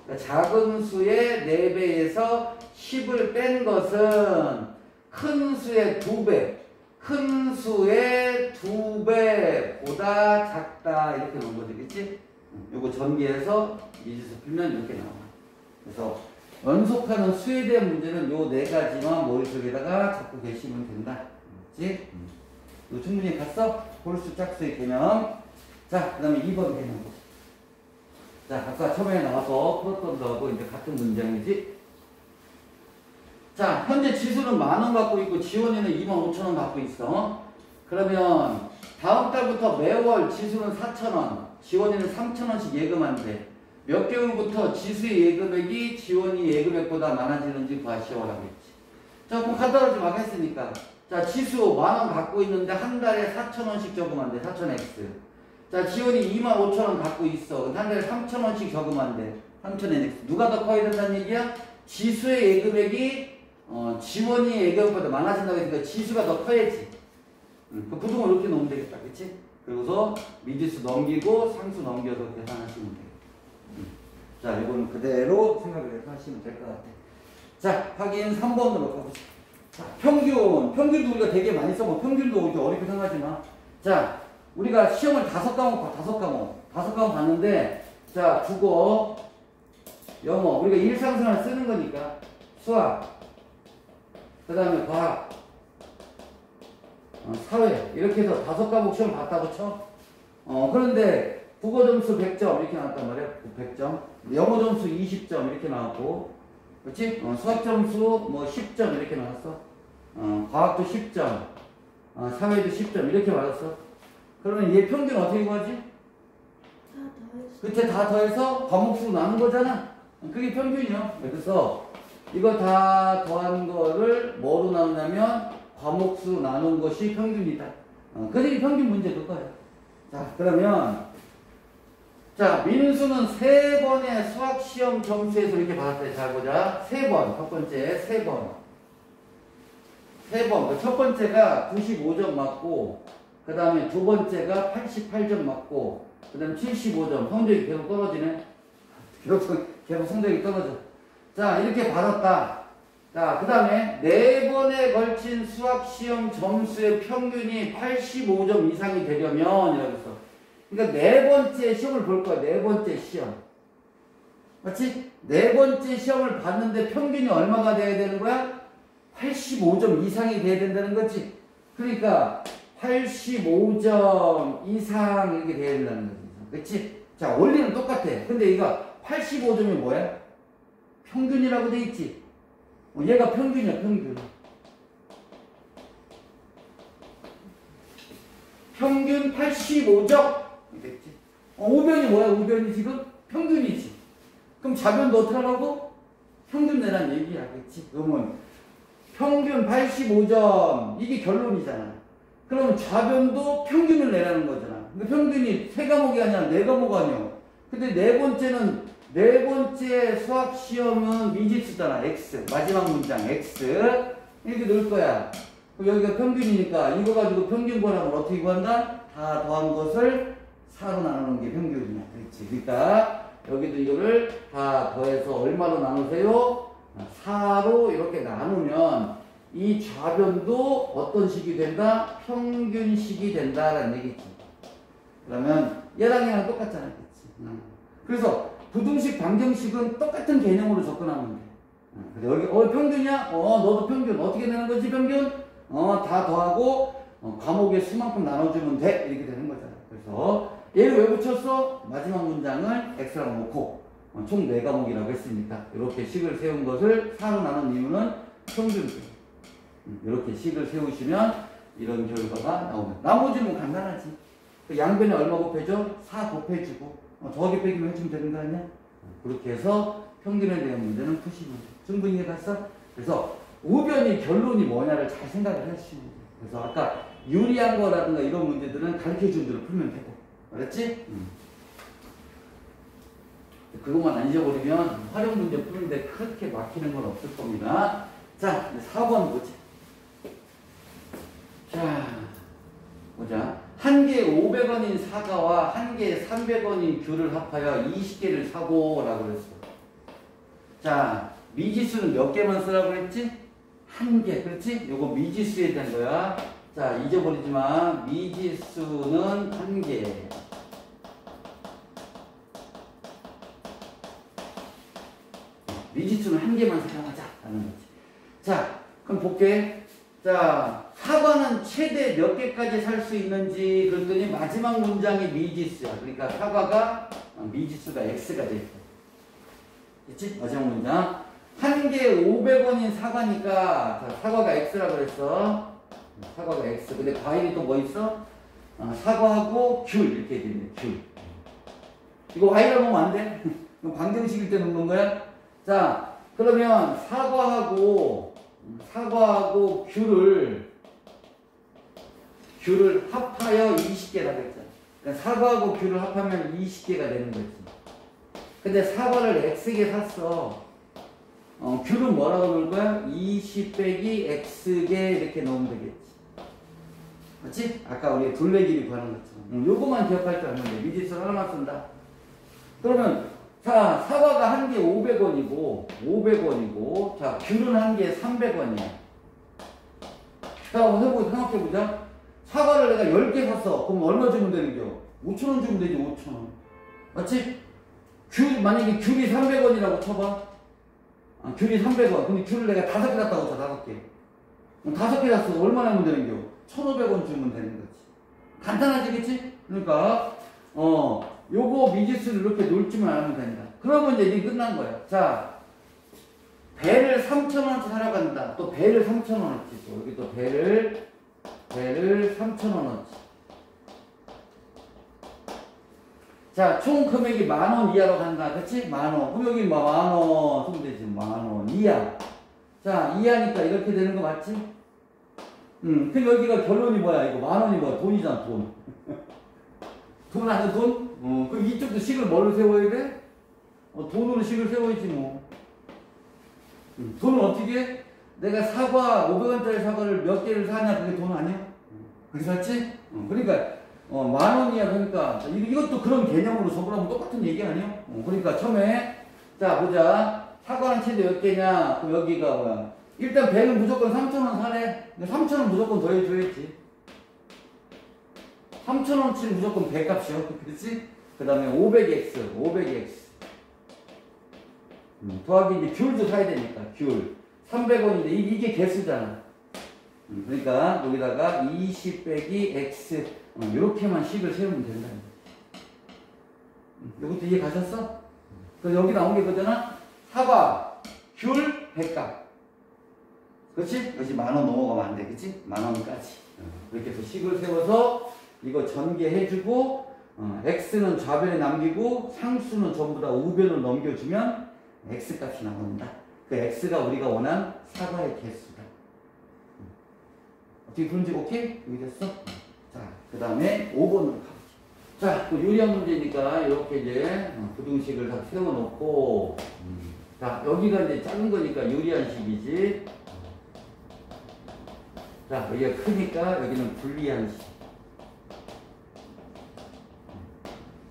S1: 그러니까 작은 수의 4배에서 10을 뺀 것은 큰 수의 2배, 큰 수의 2배보다 작다. 이렇게 놓은 거지, 그치? 요거 전개해서 미지수 풀면 이렇게 나와. 그래서 연속하는 수에 대한 문제는 요 4가지만 머릿속에다가 잡고 계시면 된다. 그치? 이거 충분히 갔어? 홀수 짝수의 개념. 자, 그 다음에 2번 개념. 자, 아까 처음에 나와서 풀었던 거하고 이제 같은 문장이지. 자, 현재 지수는 10,000원 갖고 있고 지원이는 25,000원 갖고 있어. 그러면 다음 달부터 매월 지수는 4,000원, 지원이는 3,000원씩 예금한대. 몇 개월부터 지수의 예금액이 지원이 예금액보다 많아지는지 구하시오라고 했지. 자, 그럼 간단하지 막했으니까. 자, 지수 10,000원 갖고 있는데 한 달에 4,000원씩 저금한대. 4,000x. 자, 지원이 25,000원 갖고 있어. 한 달에 3,000원씩 저금한대. 3,000x. 누가 더 커야 된다는 얘기야? 지수의 예금액이 지원이 예금보다 많아진다고 했으니까 지수가 더 커야지. 그 부등을 이렇게 놓으면 되겠다. 그치? 그리고서 미지수 넘기고 상수 넘겨서 계산하시면 돼요. 자, 이건 그대로 생각을 해서 하시면 될 것 같아. 자, 확인 3번으로 가보자. 자, 평균도 우리가 되게 많이 써먹어. 평균도 이렇게 어렵게 생각하지 마. 자, 우리가 시험을 5과목 봐. 5과목 봤는데, 자, 국어, 영어, 우리가 일상생활 쓰는 거니까, 수학, 그 다음에 과학, 사회, 이렇게 해서 5과목 시험 봤다고 쳐. 그런데 국어 점수 100점 이렇게 나왔단 말이야. 100점. 영어 점수 20점 이렇게 나왔고, 그렇지? 수학 점수 뭐 10점 이렇게 나왔어. 과학도 10점, 사회도 10점 이렇게 맞았어. 그러면 얘 평균 어떻게 구하지? 그때 다 더해서 과목수로 나눈 거잖아. 그게 평균이요. 그래서 이거 다 더한 거를 뭐로 나누냐면 과목수로 나눈 것이 평균이다. 그게 평균 문제 그거야. 자, 그러면 자, 민수는 3번의 수학시험 점수에서 이렇게 받았어요. 잘 보자. 3번. 첫 번째, 3번. 3번. 첫 번째가 95점 맞고, 그 다음에 두 번째가 88점 맞고, 그 다음에 75점. 성적이 계속 떨어지네. 계속 성적이 떨어져. 자, 이렇게 받았다. 자, 그 다음에 4번에 걸친 수학시험 점수의 평균이 85점 이상이 되려면, 이라고 했어. 그러니까 4번째 시험을 볼 거야. 4번째 시험. 맞지? 4번째 시험을 봤는데 평균이 얼마가 돼야 되는 거야? 85점 이상이 돼야 된다는 거지. 그러니까 85점 이상 이렇게 돼야 된다는 거지. 그치? 자, 원리는 똑같아. 근데 이거 85점이 뭐야? 평균이라고 돼 있지. 얘가 평균이야, 평균. 평균 85점. 됐지? 우변이 뭐야? 우변이 지금 평균이지. 그럼 좌변도 어떻게 하라고? 평균 내란 얘기야. 그치? 그러면 평균 85점. 이게 결론이잖아. 그러면 좌변도 평균을 내라는 거잖아. 근데 평균이 3과목이 아니라 4과목 아니야. 근데 네 번째 수학 시험은 미지수잖아. X. 마지막 문장 X. 이렇게 넣을 거야. 그럼 여기가 평균이니까 이거 가지고 평균 구하면 어떻게 구한다? 다 더한 것을 4로 나누는 게 평균이야. 그렇지. 그러니까 여기도 이거를 다 더해서 얼마로 나누세요? 4로 이렇게 나누면 이 좌변도 어떤 식이 된다? 평균식이 된다라는 얘기지. 그러면 얘랑 똑같잖아. 그치? 그래서 부등식, 방정식은 똑같은 개념으로 접근하면 돼. 그래, 여기, 평균이야? 너도 평균. 어떻게 되는 거지, 평균? 다 더하고, 과목의 수만큼 나눠주면 돼. 이렇게 되는 거잖아. 그래서, 얘를 왜 붙였어? 마지막 문장을 X라고 놓고, 총 4과목이라고 했으니까, 이렇게 식을 세운 것을 4로 나눈 이유는 평균. 이렇게 식을 세우시면, 이런 결과가 나오면. 나머지는 간단하지. 양변에 얼마 곱해줘? 4 곱해주고, 더하기 빼기만 해주면 되는 거 아니야? 그렇게 해서 평균에 대한 문제는 푸시면 돼. 충분히 해봤어? 그래서 우변이 결론이 뭐냐를 잘 생각을 하시면 돼. 그래서 아까 유리한 거라든가 이런 문제들은 가르쳐준 대로 풀면 되고. 알았지? 그것만 안 잊어버리면 활용 문제 푸는데 그렇게 막히는 건 없을 겁니다. 자, 4번 보자. 자, 보자. 한 개에 500원인 사과와 한 개에 300원인 귤을 합하여 20개를 사고 라고 그랬어. 자, 미지수는 몇 개만 쓰라고 그랬지? 한 개. 그렇지? 요거 미지수에 대한 거야. 자, 잊어버리지 마. 미지수는 한 개. 미지수는 한 개만 사용하자. 라는 거지. 자, 그럼 볼게. 자, 사과는 최대 몇 개까지 살 수 있는지 그랬더니 마지막 문장이 미지수야. 그러니까 사과가 미지수가 X가 돼 있어. 그치? 마지막 문장. 한 개에 500원인 사과니까 자, 사과가 X라고 그랬어. 사과가 X. 근데 과일이 또 뭐 있어? 사과하고 귤 이렇게 돼 있네. 귤. 이거 Y라고 하면 안 돼? 방정식일 때 넣는 거야? 자, 그러면 사과하고 귤을 합하여 20개라 그랬잖아. 그러니까 사과하고 귤을 합하면 20개가 되는 거지. 근데 사과를 X개 샀어. 귤은 뭐라고 넣을 거야? 20 빼기 X개 이렇게 넣으면 되겠지. 맞지? 아까 우리 둘레길이 구하는 것처럼. 요거만 기억할 줄 알면 돼. 미지수 하나만 쓴다. 그러면 자, 사과가 한 개에 500원이고, 자, 귤은 한 개에 300원이야. 자, 생각해보자. 사과를 내가 10개 샀어. 그럼 얼마 주면 되는겨? 5,000원 주면 되지, 5,000원. 맞지? 만약에 귤이 300원이라고 쳐봐. 귤이 300원. 근데 귤을 내가 5개 샀다고 쳐, 5개. 5개 샀어. 얼마 내면 되는겨? 1,500원 주면 되는 거지. 간단하지, 그치? 그러니까, 요거 미지수를 이렇게 놓지만 않으면 된다. 그러면 이제 이게 끝난 거야. 자, 배를 3,000원어치 사러 간다. 또 배를 3,000원어치. 또 여기 또 배를 3,000원어치. 자, 총 금액이 10,000원 이하로 간다. 그치? 10,000원. 그럼 여기 뭐 10,000원 쓰면 되지. 10,000원 이하. 자, 이하니까 이렇게 되는 거 맞지? 그럼 여기가 결론이 뭐야? 이거 10,000원이 뭐야? 돈이잖아, 돈. 돈 아니야, 돈? 그럼 이쪽도 식을 뭘로 세워야 돼? 돈으로 식을 세워야지, 뭐. 돈은 어떻게 해? 내가 사과 500원짜리 사과를 몇 개를 사냐 그게 돈 아니야? 그렇게 샀지? 그러니까 10,000원이야. 그러니까 이것도 그런 개념으로 적으라면 똑같은 얘기 아니야? 그러니까 처음에 자 보자. 사과는 최대 몇 개냐? 그럼 여기가 뭐야? 일단 배는 무조건 3,000원 사래. 3,000원 무조건 더해줘야지. 3,000원치 무조건 배 값이요. 그렇지? 그 다음에 500x 더하기 이제 귤도 사야 되니까 귤 300원인데 이게 개수잖아. 그러니까 여기다가 20 빼기 x 이렇게만 식을 세우면 된다. 이것도 이해 가셨어? 그래서 여기 나온 게 그거잖아. 사과, 귤, 배값. 그렇지? 역시 10,000원 넘어가면 안 돼. 그렇지? 10,000원까지. 이렇게 해서 식을 세워서 이거 전개해주고 x는 좌변에 남기고 상수는 전부 다 우변을 넘겨주면 x값이 나온다. 그 x가 우리가 원한 사과의 개수다. 어떻게 그런지 오케이? 여기 됐어? 자, 그 다음에 5번으로 가보자. 자, 또 요리학 문제니까 이렇게 이제 부등식을 다 세워놓고 자, 여기가 이제 작은 거니까 유리한 식이지. 자, 여기가 크니까 여기는 불리한 식.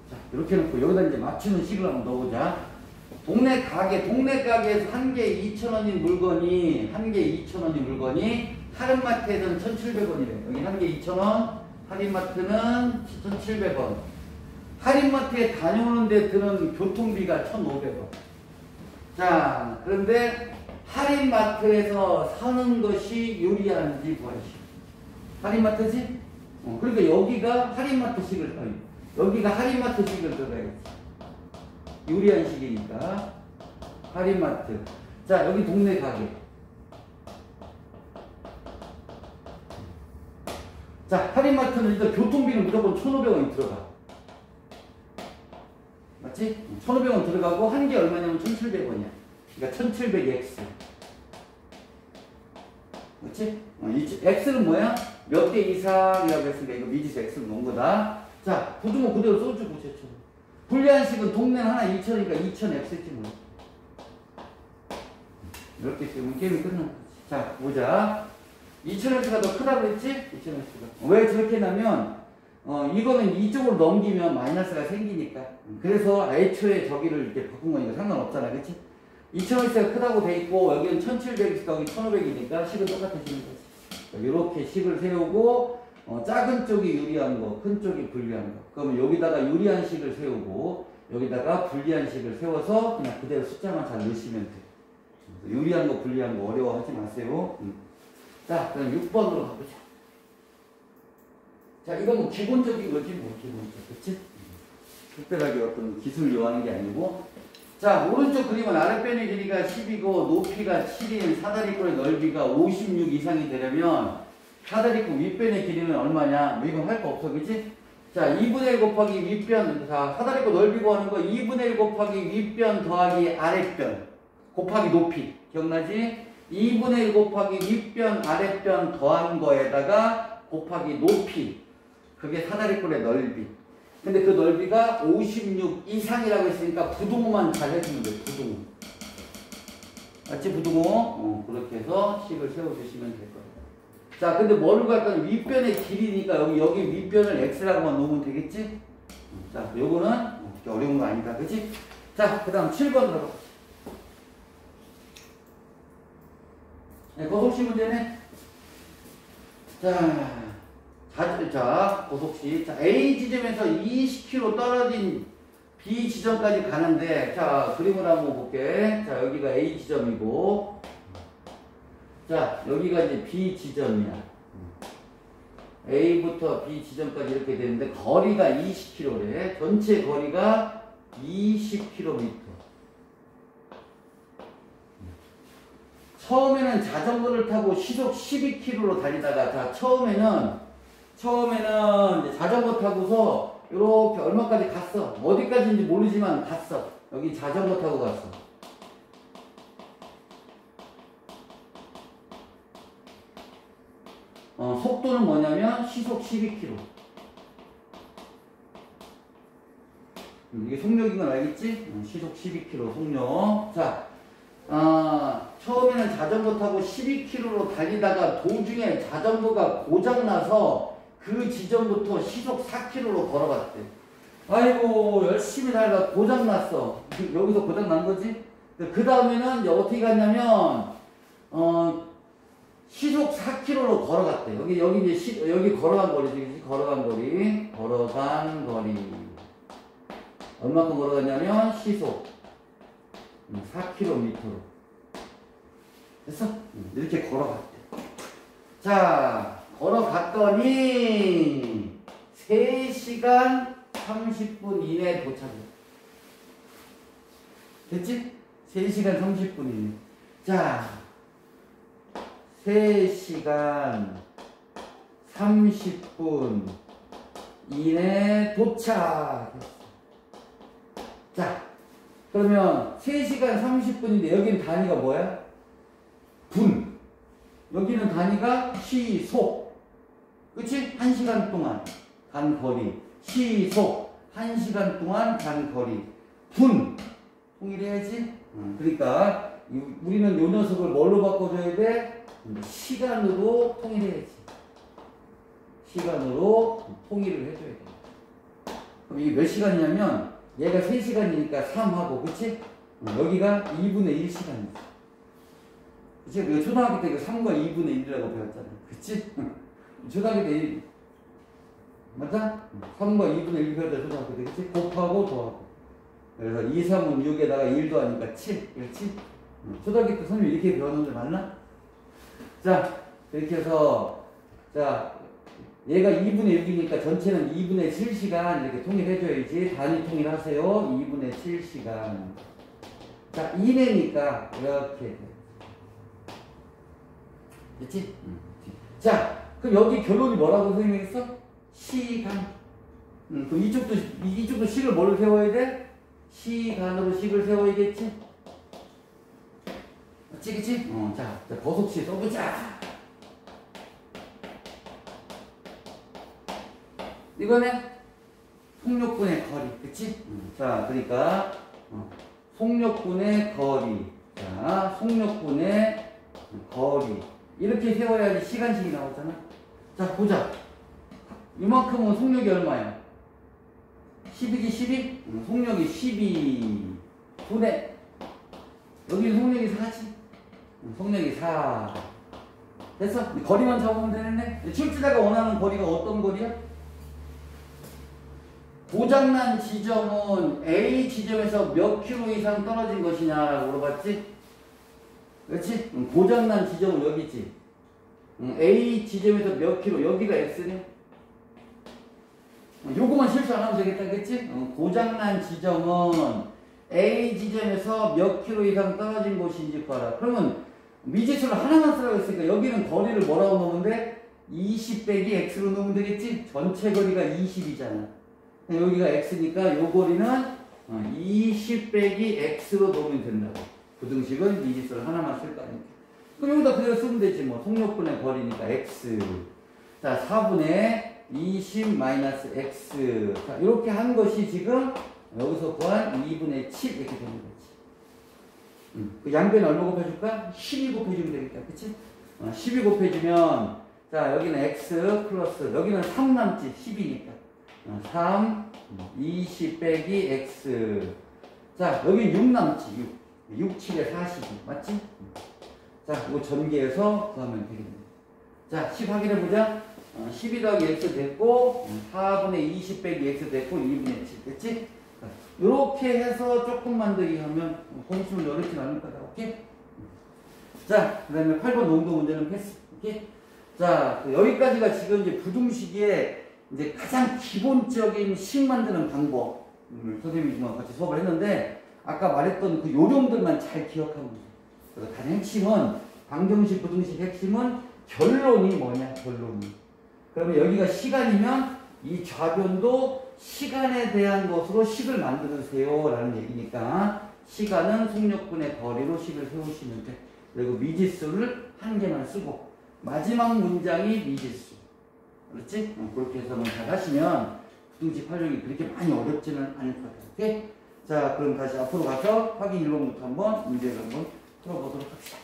S1: 자, 이렇게 놓고 여기다 이제 맞추는 식을 한번 넣어보자. 동네 가게에서 한 개에 2,000원인 물건이, 할인마트에서는 1,700원이래. 여기 한 개 2,000원, 할인마트는 1,700원. 할인마트에 다녀오는데 드는 교통비가 1,500원. 자, 그런데 할인마트에서 사는 것이 유리한지 구하시오. 할인마트지? 그러니까 여기가 할인마트식을 들어가야지. 유리한 식이니까. 할인마트. 자, 여기 동네 가게. 자, 할인마트는 일단 교통비는 무조건 1,500원이 들어가. 맞지? 1,500원 들어가고 한 개 얼마냐면 1,700원이야. 그러니까 1,700x. 맞지? x는 뭐야? 몇 개 이상이라고 했으니까 이거 미지수 x를 놓은 거다. 자, 부등호 그대로 써주고 제쳐. 불리한식은 동네는 하나 2,000이니까 2,000x지 뭐. 이렇게 쓰면 게임이 끝난 거지. 자, 보자. 2,000x가 더 크다고 했지? 2,000x가. 왜 저렇게 하냐면 이거는 이쪽으로 넘기면 마이너스가 생기니까. 그래서 애초에 저기를 이렇게 바꾼 거니까 상관없잖아. 그치? 2,000x가 크다고 돼 있고 여기는 1,700x가 여기 1,500이니까 식은 똑같아지는 거지. 이렇게 식을 세우고 작은 쪽이 유리한 거, 큰 쪽이 불리한 거. 그러면 여기다가 유리한 식을 세우고 여기다가 불리한 식을 세워서 그냥 그대로 숫자만 잘 넣으시면 돼. 유리한 거, 불리한 거 어려워하지 마세요. 자, 그럼 6번으로 가보자. 자, 이건 뭐 기본적인 거지, 뭐 기본적, 그치? 특별하게 어떤 기술 요하는 게 아니고. 자, 오른쪽 그림은 아랫변의 길이가 10이고 높이가 7인 사다리꼴의 넓이가 56 이상이 되려면 사다리꼴 윗변의 길이는 얼마냐? 뭐 이건 할 거 없어, 그치? 자, 2분의 1 곱하기 윗변, 자, 사다리꼴 넓이 구하는 거 2분의 1 곱하기 윗변 더하기 아랫변 곱하기 높이. 기억나지? 2분의 1 곱하기 윗변 아랫변 더한 거에다가 곱하기 높이. 그게 사다리꼴의 넓이. 근데 그 넓이가 56 이상이라고 했으니까 부등호만 잘 해주면 돼. 부등호. 맞지? 부등호. 그렇게 해서 식을 세워주시면 될 거예요. 자, 근데 뭐를 갈 거냐? 윗변의 길이니까 여기 윗변을 x라고만 놓으면 되겠지? 자, 요거는 그렇게 어려운 거 아니다. 그치? 자, 그 다음 7번으로 가보자. 네, 고속시 문제네. 자, 고속시. 자, A 지점에서 20km 떨어진 B 지점까지 가는데, 자, 그림을 한번 볼게. 자, 여기가 A 지점이고, 자, 여기가 이제 B 지점이야. A부터 B 지점까지 이렇게 되는데, 거리가 20km래. 전체 거리가 20km. 처음에는 자전거를 타고 시속 12km로 달리다가, 자, 처음에는 이제 자전거 타고서 이렇게 얼마까지 갔어. 어디까지인지 모르지만 갔어. 여기 자전거 타고 갔어. 속도는 뭐냐면 시속 12km. 이게 속력인 건 알겠지? 시속 12km 속력. 자, 처음에는 시간은 자전거 타고 12km로 달리다가 도중에 자전거가 고장나서 그 지점부터 시속 4km로 걸어갔대. 아이고 열심히 달리다가 고장났어. 여기서 고장난 거지? 그 다음에는 어떻게 갔냐면 시속 4km로 걸어갔대. 여기 이제 여기 걸어간 거리지. 걸어간 거리. 얼마큼 걸어갔냐면 시속 4km로. 됐어? 이렇게 걸어갔대. 자, 걸어갔더니 3시간 30분 이내에 도착해. 됐지? 3시간 30분 이내. 자, 3시간 30분 이내 도착했어. 자, 그러면 3시간 30분인데 여기는 단위가 뭐야? 분. 여기는 단위가 시속. 그치? 1시간 동안 간 거리. 시속. 1시간 동안 간 거리. 분. 통일해야지? 그러니까 우리는 요 녀석을 뭘로 바꿔줘야 돼? 시간으로 통일해야지. 시간으로 통일을 해줘야 돼. 그럼 이게 몇 시간이냐면 얘가 3시간이니까 3하고 그치? 여기가 2분의 1시간이지. 그치? 우리가 초등학교 때 3과 2분의 1이라고 배웠잖아. 그치? 초등학교 때 1. 맞아? 3과 2분의 1 배웠다 초등학교 때. 그치? 곱하고 더하고. 그래서 2, 3은 6에다가 1도 하니까 7. 그렇지? 초등학교 때 선생님 이렇게 배웠는데 맞나? 자, 이렇게 해서, 자, 얘가 2분의 6이니까 전체는 2분의 7시간 이렇게 통일해줘야지. 단위 통일하세요. 2분의 7시간. 자, 이내니까 이렇게. 됐지? 자, 그럼 여기 결론이 뭐라고 설명했어? 시간. 그럼 이쪽도 식을 뭐를 세워야 돼? 시간으로 식을 세워야겠지? 맞지, 그치? 자, 버속시 써보자. 이거는 속력분의 거리, 그치? 자, 그러니까 속력분의 거리. 자, 속력분의 거리. 이렇게 세워야지 시간식이 나오잖아. 자, 보자. 이만큼은 속력이 얼마야? 10이지, 12? 속력이 12. 분의, 여기는 속력이 4지? 속력이 4. 됐어? 거리만 잡으면 되는데? 출제자가 원하는 거리가 어떤 거리야? 고장난 지점은 A 지점에서 몇 킬로 이상 떨어진 것이냐라고 물어봤지? 그렇지? 고장난 지점은 여기지. A 지점에서 몇 킬로, 여기가 X네. 요거만 실수 안 하면 되겠다, 그치? 고장난 지점은 A 지점에서 몇 킬로 이상 떨어진 곳인지 봐라. 그러면 미지수를 하나만 쓰라고 했으니까 여기는 거리를 뭐라고 넣으면 돼? 20 빼기 X로 넣으면 되겠지? 전체 거리가 20이잖아. 여기가 X니까 요 거리는 20 빼기 X로 넣으면 된다고. 부등식은 미지수를 하나만 쓸 거 아니까. 그럼 여기다 그대로 쓰면 되지 뭐. 속력분의 거리니까 X. 자, 4분의 20 마이너스 X. 자, 이렇게 한 것이 지금 여기서 구한 2분의 7 이렇게 되는 거지. 그 양변에 얼마 곱해줄까? 12 곱해주면 되겠다. 그치? 12 곱해주면, 자, 여기는 X 플러스, 여기는 3 남지. 10이니까. 3, 20 빼기 X. 자, 여기 6 남지. 6, 7에 40이. 맞지? 자, 이거 전개해서 구하면 되겠네. 자, 10 확인해보자. 12 더하기 X 됐고, 4분의 20 빼기 X 됐고, 2분의 7 됐지? 이렇게 해서 조금만 더 이해하면 공식을 어렵진 않을 거다. 오케이? 자, 그 다음에 8번 농도 문제는 패스. 오케이? 자, 여기까지가 지금 이제 부등식의 이제 가장 기본적인 식 만드는 방법. 선생님이 같이 수업을 했는데, 아까 말했던 그 요령들만 잘 기억하면 돼. 그래서 가장 핵심은, 방정식, 부등식 핵심은 결론이 뭐냐, 결론이. 그러면 여기가 시간이면 이 좌변도 시간에 대한 것으로 식을 만들으세요 라는 얘기니까 시간은 속력분의 거리로 식을 세우시면 돼. 그리고 미지수를 한 개만 쓰고 마지막 문장이 미지수. 그렇지? 그렇게 해서 잘 하시면 부등식 활용이 그렇게 많이 어렵지는 않을 것 같아요. 오케이? 자, 그럼 다시 앞으로 가서 확인 1번부터 한번 문제를 한번 풀어보도록 합시다.